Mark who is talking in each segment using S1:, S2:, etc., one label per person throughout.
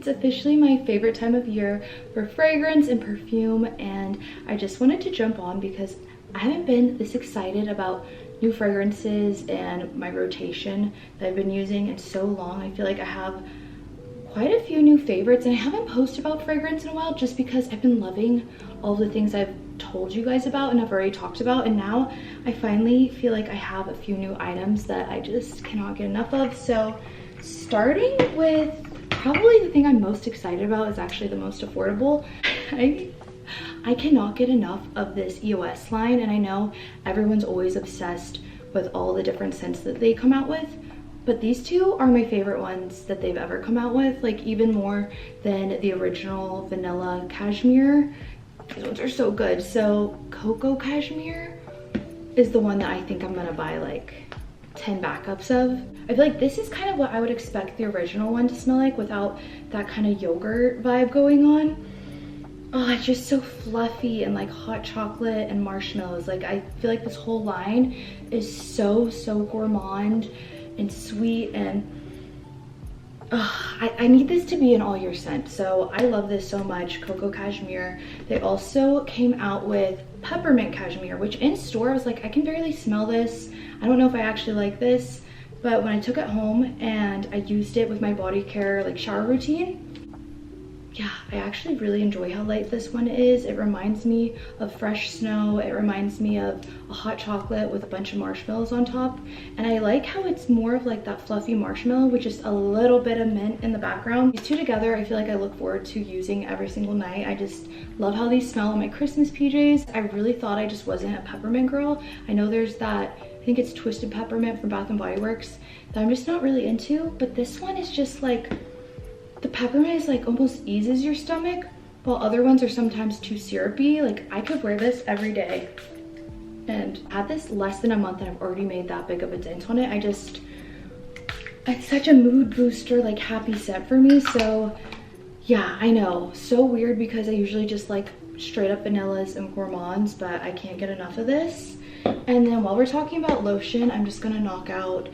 S1: It's officially my favorite time of year for fragrance and perfume, and I just wanted to jump on because I haven't been this excited about new fragrances and my rotation that I've been using in so long. I feel like I have quite a few new favorites, and I haven't posted about fragrance in a while just because I've been loving all the things I've told you guys about and I've already talked about, and now I finally feel like I have a few new items that I just cannot get enough of. So starting with probably the thing I'm most excited about is actually the most affordable. I cannot get enough of this EOS line, and I know everyone's always obsessed with all the different scents that they come out with, but these two are my favorite ones that they've ever come out with, like even more than the original vanilla cashmere. These ones are so good. So cocoa cashmere is the one that I think I'm gonna buy like 10 backups of. I feel like this is kind of what I would expect the original one to smell like without that kind of yogurt vibe going on. Oh, it's just so fluffy and like hot chocolate and marshmallows. Like I feel like this whole line is so gourmand and sweet, and I need this to be an all year scent. So I love this so much. Cocoa cashmere. They also came out with peppermint cashmere, which in store I was like, I can barely smell this. I don't know if I actually like this, but when I took it home and I used it with my Bodycare like shower routine, yeah, I actually really enjoy how light this one is. It reminds me of fresh snow. It reminds me of a hot chocolate with a bunch of marshmallows on top. And I like how it's more of like that fluffy marshmallow with just a little bit of mint in the background. These two together, I feel like I look forward to using every single night. I just love how these smell on my Christmas PJs. I really thought I just wasn't a peppermint girl. I know there's that, I think it's Twisted Peppermint from Bath & Body Works that I'm just not really into, but this one is just like, the peppermint is like almost eases your stomach, while other ones are sometimes too syrupy. Like I could wear this every day, and I had this less than a month and I've already made that big of a dent on it. It's such a mood booster, like happy scent for me. So yeah, I know, so weird because I usually just like straight up vanillas and gourmands, but I can't get enough of this. And then while we're talking about lotion, I'm just gonna knock out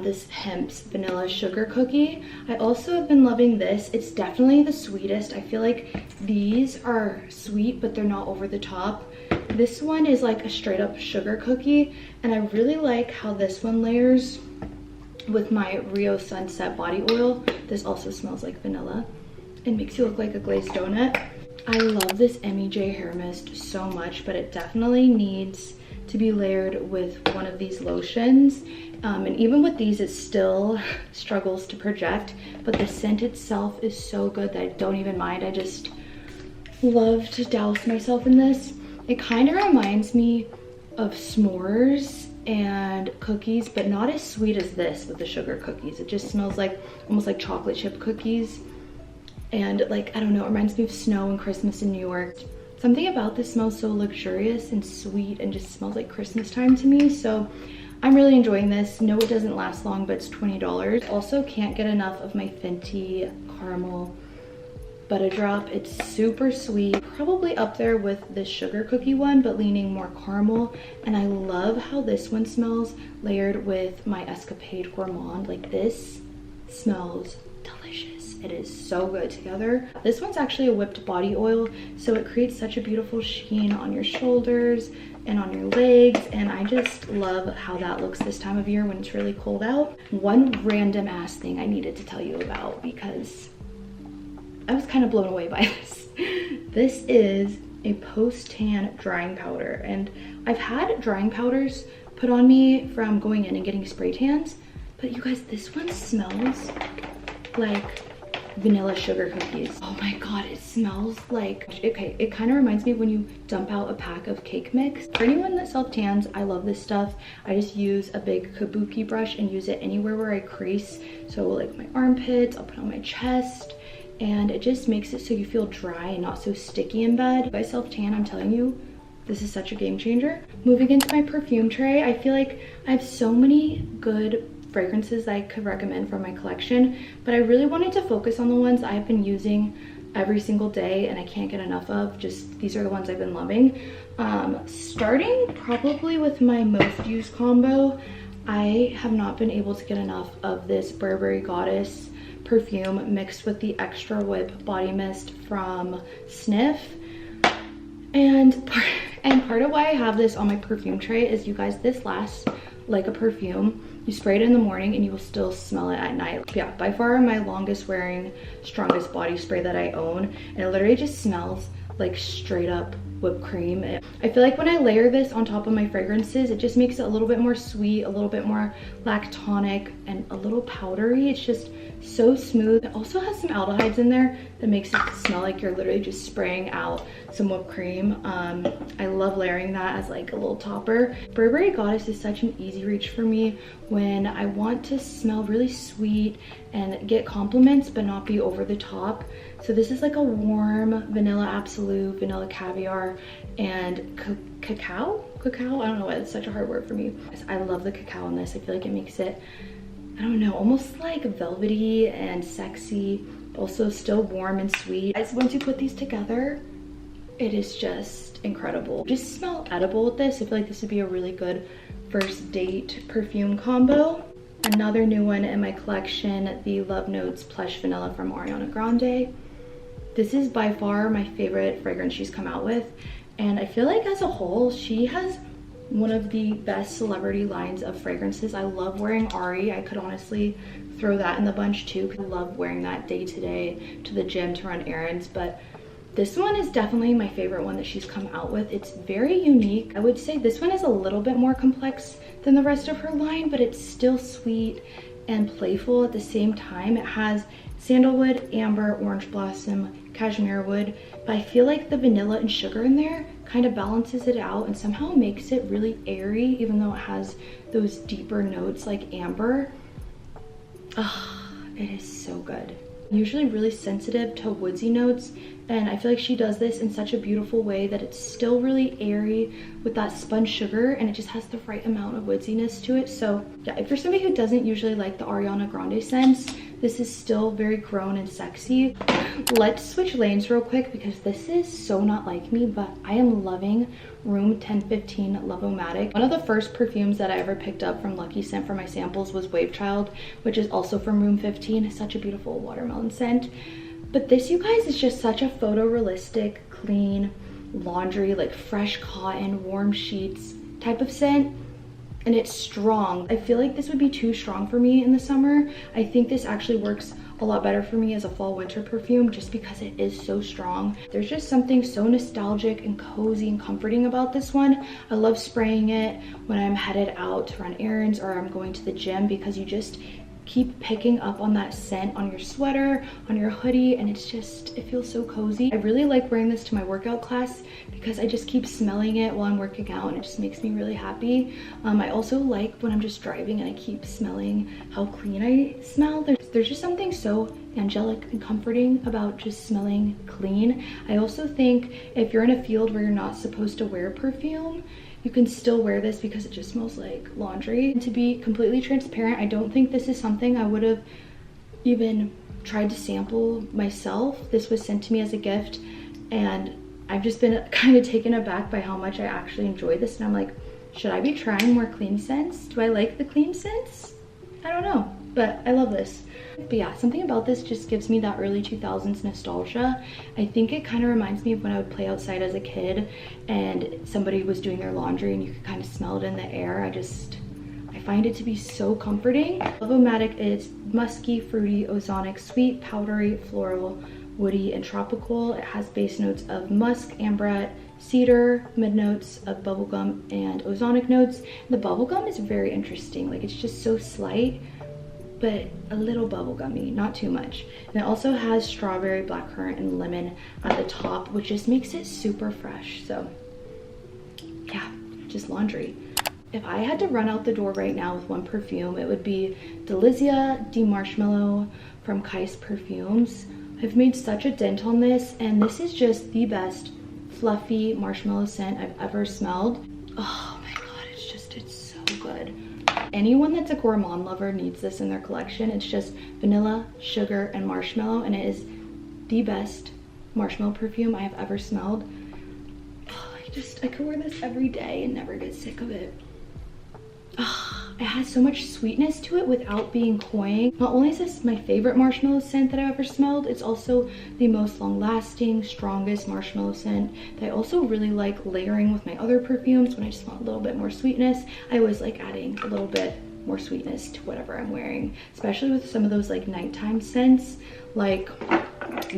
S1: this Hemp's Vanilla Sugar Cookie. I also have been loving this. It's definitely the sweetest. I feel like these are sweet, but they're not over the top. This one is like a straight up sugar cookie, and I really like how this one layers with my Rio Sunset body oil. This also smells like vanilla. It makes you look like a glazed donut. I love this MEJ hair mist so much, but it definitely needs to be layered with one of these lotions. And even with these, it still struggles to project, but the scent itself is so good that I don't even mind. I just love to douse myself in this. It kind of reminds me of s'mores and cookies, but not as sweet as this with the sugar cookies. It just smells like almost like chocolate chip cookies. And like, I don't know, it reminds me of snow and Christmas in New York. Something about this smells so luxurious and sweet and just smells like Christmas time to me. So I'm really enjoying this. No, it doesn't last long, but it's $20. Also can't get enough of my Fenty Caramel Butter Drop. It's super sweet. Probably up there with the sugar cookie one, but leaning more caramel. And I love how this one smells layered with my Escapade Gourmand. Like this smells delicious. It is so good together. This one's actually a whipped body oil, so it creates such a beautiful sheen on your shoulders and on your legs, and I just love how that looks this time of year when it's really cold out. One random ass thing I needed to tell you about because I was kind of blown away by this. This is a post-tan drying powder, and I've had drying powders put on me from going in and getting spray tans, but you guys, this one smells like vanilla sugar cookies. Oh my god, it smells like, okay, it kind of reminds me when you dump out a pack of cake mix. For anyone that self tans, I love this stuff. I just use a big kabuki brush and use it anywhere where I crease. So like my armpits, I'll put on my chest, and it just makes it so you feel dry and not so sticky in bed. If I self tan, I'm telling you, this is such a game changer. Moving into my perfume tray, I feel like I have so many good fragrances that I could recommend from my collection, but I really wanted to focus on the ones I've been using every single day and I can't get enough of. Just these are the ones I've been loving. Starting probably with my most used combo, I have not been able to get enough of this Burberry Goddess perfume mixed with the Extra Whip body mist from Sniff. And part of why I have this on my perfume tray is, you guys, this lasts like a perfume. You spray it in the morning and you will still smell it at night. Yeah, by far my longest wearing, strongest body spray that I own. And it literally just smells like straight up whipped cream. I feel like when I layer this on top of my fragrances, it just makes it a little bit more sweet, a little bit more lactonic, and a little powdery. It's just so smooth. It also has some aldehydes in there that makes it smell like you're literally just spraying out some whipped cream. I love layering that as like a little topper. Burberry Goddess is such an easy reach for me when I want to smell really sweet and get compliments but not be over the top. So this is like a warm vanilla absolute, vanilla caviar, and cacao? I don't know why it's such a hard word for me. I love the cacao in this. I feel like it makes it, I don't know, almost like velvety and sexy, also still warm and sweet. Guys, once you put these together, it is just incredible. Just smell edible with this. I feel like this would be a really good first date perfume combo. Another new one in my collection, the Love Notes Plush Vanilla from Ariana Grande. This is by far my favorite fragrance she's come out with. And I feel like as a whole, she has one of the best celebrity lines of fragrances. I love wearing Ari. I could honestly throw that in the bunch too. I love wearing that day to day to the gym to run errands, but this one is definitely my favorite one that she's come out with. It's very unique. I would say this one is a little bit more complex than the rest of her line, but it's still sweet and playful at the same time. It has sandalwood, amber, orange blossom, cashmere wood, but I feel like the vanilla and sugar in there kind of balances it out and somehow makes it really airy, even though it has those deeper notes like amber. Ah, it is so good. I'm usually really sensitive to woodsy notes, and I feel like she does this in such a beautiful way that it's still really airy with that spun sugar, and it just has the right amount of woodsiness to it. So yeah, if you're somebody who doesn't usually like the Ariana Grande scents, this is still very grown and sexy. Let's switch lanes real quick because this is so not like me, but I am loving Room 1015 Love-O-Matic. One of the first perfumes that I ever picked up from Lucky Scent for my samples was Wave Child, which is also from Room 15. It's such a beautiful watermelon scent. But this, you guys, is just such a photorealistic, clean, laundry, like fresh cotton, warm sheets type of scent. And it's strong. I feel like this would be too strong for me in the summer. I think this actually works a lot better for me as a fall winter perfume just because it is so strong. There's just something so nostalgic and cozy and comforting about this one. I love spraying it when I'm headed out to run errands or I'm going to the gym because you just keep picking up on that scent on your sweater, on your hoodie, and it's just, it feels so cozy. I really like wearing this to my workout class because I just keep smelling it while I'm working out and it just makes me really happy. I also like when I'm just driving and I keep smelling how clean I smell. There's just something so angelic and comforting about just smelling clean. I also think if you're in a field where you're not supposed to wear perfume, you can still wear this because it just smells like laundry. And to be completely transparent, I don't think this is something I would have even tried to sample myself. This was sent to me as a gift and I've just been kind of taken aback by how much I actually enjoy this. And I'm like, should I be trying more clean scents? Do I like the clean scents? I don't know, but I love this. But yeah, something about this just gives me that early 2000s nostalgia. I think it kind of reminds me of when I would play outside as a kid and somebody was doing their laundry and you could kind of smell it in the air. I find it to be so comforting. Love-O-Matic is musky, fruity, ozonic, sweet, powdery, floral, woody, and tropical. It has base notes of musk, amberette, cedar, mid notes of bubblegum, and ozonic notes. The bubblegum is very interesting. Like, it's just so slight, but a little bubblegummy, not too much. And it also has strawberry, blackcurrant, and lemon at the top, which just makes it super fresh. So yeah, just laundry. If I had to run out the door right now with one perfume, it would be Delizia de Marshmallow from Skye's Perfumes. I've made such a dent on this, and this is just the best fluffy marshmallow scent I've ever smelled. Oh my god, it's so good. Anyone that's a gourmand lover needs this in their collection. It's just vanilla, sugar, and marshmallow, and it is the best marshmallow perfume I have ever smelled. Oh, I could wear this every day and never get sick of it. Oh, it has so much sweetness to it without being cloying. Not only is this my favorite marshmallow scent that I've ever smelled, it's also the most long-lasting, strongest marshmallow scent that I also really like layering with my other perfumes. When I just want a little bit more sweetness, I always like adding a little bit more sweetness to whatever I'm wearing, especially with some of those like nighttime scents, like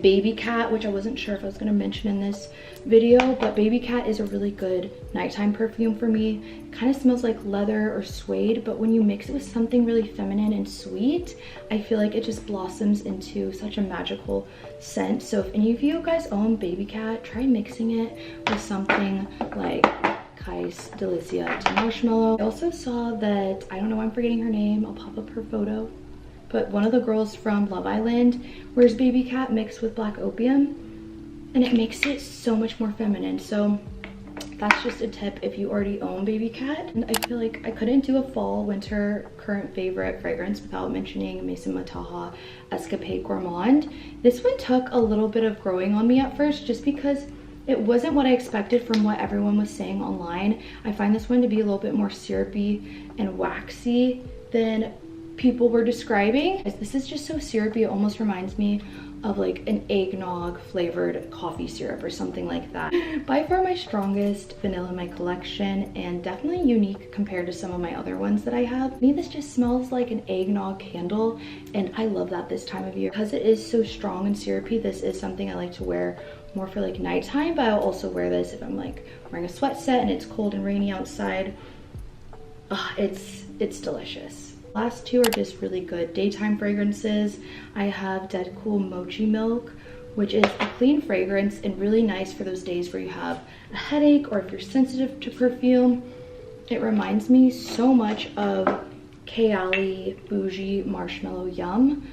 S1: Baby Cat, which I wasn't sure if I was going to mention in this video, but Baby Cat is a really good nighttime perfume for me. It kind of smells like leather or suede, but when you mix it with something really feminine and sweet, I feel like it just blossoms into such a magical scent. So if any of you guys own Baby Cat, try mixing it with something like Skye's Delicia Marshmallow. I also saw that, I don't know why I'm forgetting her name, I'll pop up her photo, but one of the girls from Love Island wears Baby Cat mixed with Black Opium, and it makes it so much more feminine. So that's just a tip if you already own Baby Cat. And I feel like I couldn't do a fall winter current favorite fragrance without mentioning MaisonMargiela Escapade Gourmand. This one took a little bit of growing on me at first, just because it wasn't what I expected from what everyone was saying online. I find this one to be a little bit more syrupy and waxy than people were describing. This is just so syrupy, it almost reminds me of like an eggnog flavored coffee syrup or something like that. By far my strongest vanilla in my collection, and definitely unique compared to some of my other ones that I have. To me, this just smells like an eggnog candle, and I love that this time of year. Because it is so strong and syrupy, this is something I like to wear more for like nighttime, but I'll also wear this if I'm like wearing a sweat set and it's cold and rainy outside. It's delicious. Last two are just really good daytime fragrances. I have Dead Cool Mochi Milk, which is a clean fragrance and really nice for those days where you have a headache or if you're sensitive to perfume. It reminds me so much of Kayali Bougie Marshmallow Yum,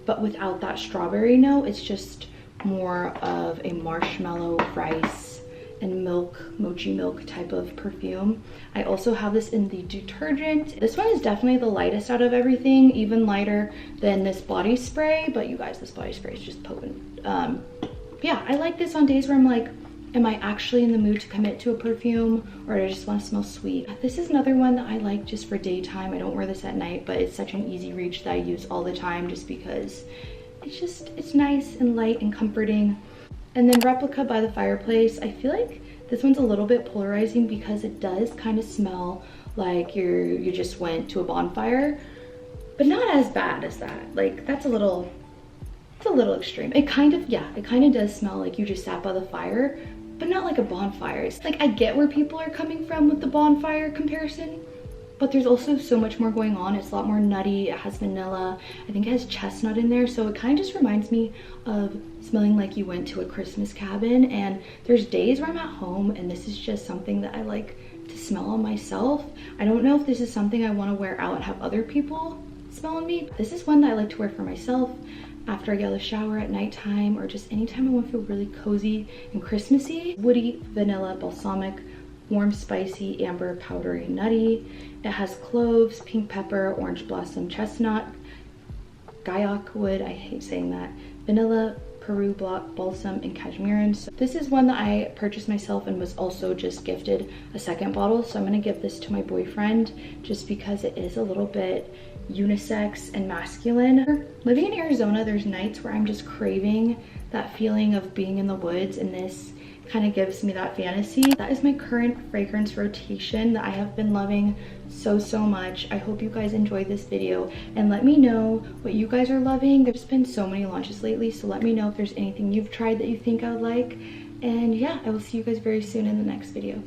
S1: but without that strawberry note. It's just more of a marshmallow, rice, and milk, mochi milk type of perfume. I also have this in the detergent. This one is definitely the lightest out of everything, even lighter than this body spray, but you guys, this body spray is just potent. Yeah, I like this on days where I'm like, am I actually in the mood to commit to a perfume, or do I just want to smell sweet? This is another one that I like just for daytime. I don't wear this at night, but it's such an easy reach that I use all the time just because it's nice and light and comforting. And then Replica by the Fireplace. I feel like this one's a little bit polarizing because it does kind of smell like you just went to a bonfire, but not as bad as that. Like that's it's a little extreme. It kind of does smell like you just sat by the fire, but not like a bonfire. It's like, I get where people are coming from with the bonfire comparison, but there's also so much more going on. It's a lot more nutty. It has vanilla. I think it has chestnut in there. So it kind of just reminds me of smelling like you went to a Christmas cabin. And there's days where I'm at home and this is just something that I like to smell on myself. I don't know if this is something I want to wear out and have other people smell on me. This is one that I like to wear for myself after I get out of the shower at nighttime, or just anytime I want to feel really cozy and Christmassy. Woody, vanilla, balsamic, warm, spicy, amber, powdery, nutty. It has cloves, pink pepper, orange blossom, chestnut, guyok wood, I hate saying that, vanilla, Peru block, balsam, and cashmere. So this is one that I purchased myself and was also just gifted a second bottle. So I'm gonna give this to my boyfriend just because it is a little bit unisex and masculine. Living in Arizona, there's nights where I'm just craving that feeling of being in the woods, and this kind of gives me that fantasy. That is my current fragrance rotation that I have been loving so much. I hope you guys enjoyed this video and let me know what you guys are loving. There's been so many launches lately, so let me know if there's anything you've tried that you think I would like. And yeah, I will see you guys very soon in the next video.